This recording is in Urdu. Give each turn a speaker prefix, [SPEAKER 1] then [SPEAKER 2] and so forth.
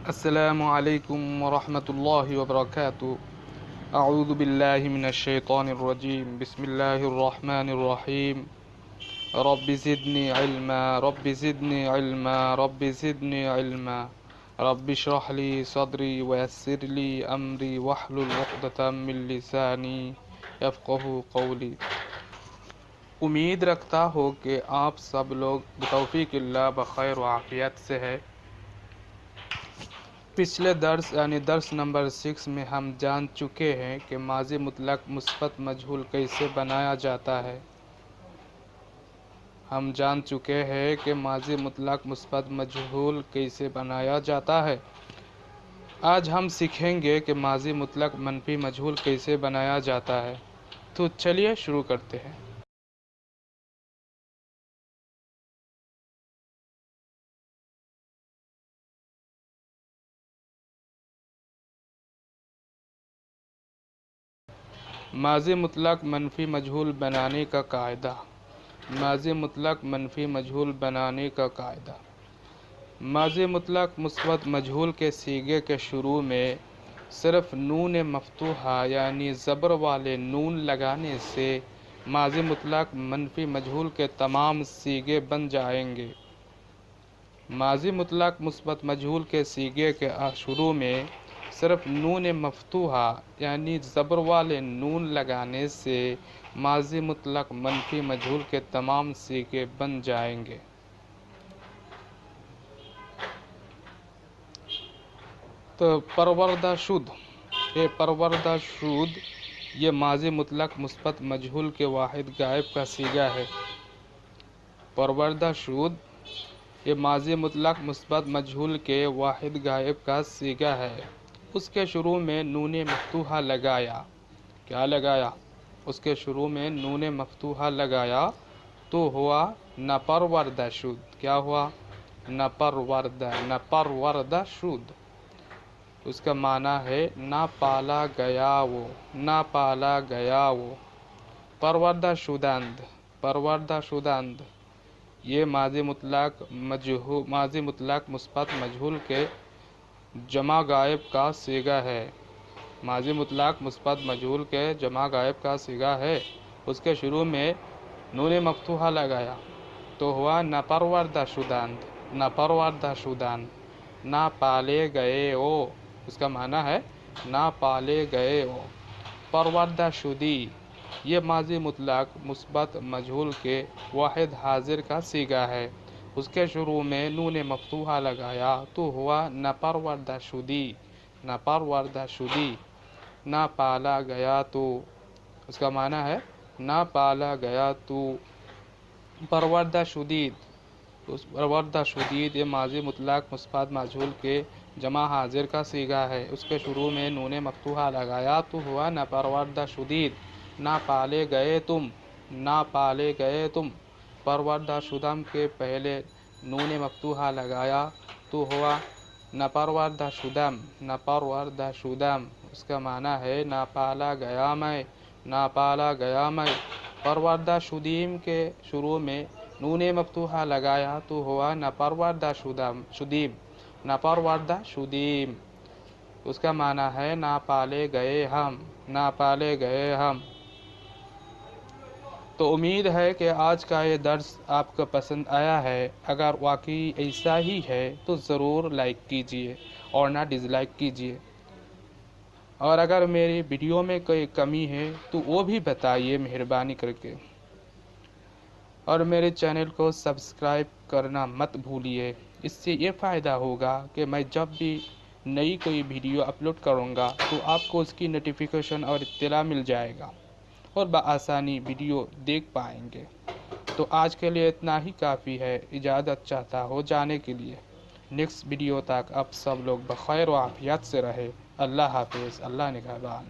[SPEAKER 1] السلام علیکم ورحمۃ اللہ وبرکاتہ۔ اعوذ باللہ من الشیطان الرجیم، بسم اللہ الرحمن الرحیم۔ رب زدنی علما رب زدنی علما رب زدنی علما رب اشرح لی صدری ویسر لی امری واحلل عقدۃ من لسانی یفقہوا قولی۔ امید رکھتا ہوں کہ آپ سب لوگ بتوفیق اللہ بخیر و عافیت سے ہے۔ پچھلے درس یعنی درس نمبر 6 میں ہم جان چکے ہیں کہ ماضی مطلق مثبت مجہول کیسے بنایا جاتا ہے۔ ہم جان چکے ہیں کہ ماضی مطلق مثبت مجہول کیسے بنایا جاتا ہے۔ آج ہم سیکھیں گے کہ ماضی مطلق منفی مجہول کیسے بنایا جاتا ہے۔ تو چلیے شروع کرتے ہیں۔ ماضی مطلق منفی مجہول بنانے کا قاعدہ۔ ماضی مطلق منفی مجہول بنانے کا قاعدہ۔ ماضی مطلق مثبت مجہول کے صیغے کے شروع میں صرف نون مفتوحہ یعنی زبر والے نون لگانے سے ماضی مطلق منفی مجہول کے تمام صیغے بن جائیں گے۔ ماضی مطلق مثبت مجہول کے صیغے کے شروع میں صرف نون مفتوحہ یعنی زبر والے نون لگانے سے ماضی مطلق منفی مجہول کے تمام صیغے بن جائیں گے۔ تو پروردہ شد، پروردہ شد یہ ماضی مطلق مثبت مجہول کے واحد غائب کا صیغہ ہے۔ پروردہ شد یہ ماضی مطلق مثبت مجہول کے واحد غائب کا صیغہ ہے۔ اس کے شروع میں نون مفتوحہ لگایا۔ کیا لگایا؟ اس کے شروع میں نون مفتوحہ لگایا تو ہوا نپروردہ شد۔ کیا ہوا؟ نپروردہ شد۔ اس کا معنی ہے نہ پالا گیا وہ، نہ پالا گیا وہ۔ پروردہ شدند، پروردہ شدند یہ ماضی مطلق مثبت مجہول کے جمع غائب کا صیغہ ہے۔ ماضی مطلق مثبت مجہول کے جمع غائب کا صیغہ ہے۔ اس کے شروع میں نون مفتوحہ لگایا تو ہوا نپروردہ شدند، نپروردہ شدند، نہ پالے گئے او۔ اس کا معنی ہے نہ پالے گئے او۔ پروردہ شدی یہ ماضی مطلق مثبت مجہول کے واحد حاضر کا صیغہ ہے۔ اس کے شروع میں نون مفتوحہ لگایا تو ہوا نپروردہ شدی، نپروردہ شدی، نہ پالا گیا تو۔ اس کا معنی ہے نہ پالا گیا تو۔ پروردہ شدید، پروردہ شدید یہ ماضی مطلق مثبت مجہول کے جمع حاضر کا صیغہ ہے۔ اس کے شروع میں نون مفتوحہ لگایا تو ہوا نپروردہ شدید، نہ پالے گئے تم، نہ پالے گئے تم۔ پروردہ شدم کے پہلے نون مفتوحہ لگایا تو ہوا نپروردہ شدم، نپروردہ شدم۔ اس کا معنی ہے نہ پالا گیا میں، نہ پالا گیا میں۔ پروردہ شدیم کے شروع میں نون مفتوحہ لگایا تو ہوا نپروردہ شدیم، نپروردہ شدیم۔ اس کا معنی ہے نہ پالے گئے ہم، نہ پالے گئے ہم۔ تو امید ہے کہ آج کا یہ درس آپ کو پسند آیا ہے۔ اگر واقعی ایسا ہی ہے تو ضرور لائک کیجئے اور نہ ڈس لائک کیجئے، اور اگر میری ویڈیو میں کوئی کمی ہے تو وہ بھی بتائیے مہربانی کر کے، اور میرے چینل کو سبسکرائب کرنا مت بھولیے۔ اس سے یہ فائدہ ہوگا کہ میں جب بھی نئی کوئی ویڈیو اپلوڈ کروں گا تو آپ کو اس کی نوٹیفیکیشن اور اطلاع مل جائے گا اور بآسانی ویڈیو دیکھ پائیں گے۔ تو آج کے لیے اتنا ہی کافی ہے۔ اجازت چاہتا ہوں جانے کے لیے۔ نیکسٹ ویڈیو تک آپ سب لوگ بخیر و عافیت سے رہے۔ اللہ حافظ، اللہ نگہبان۔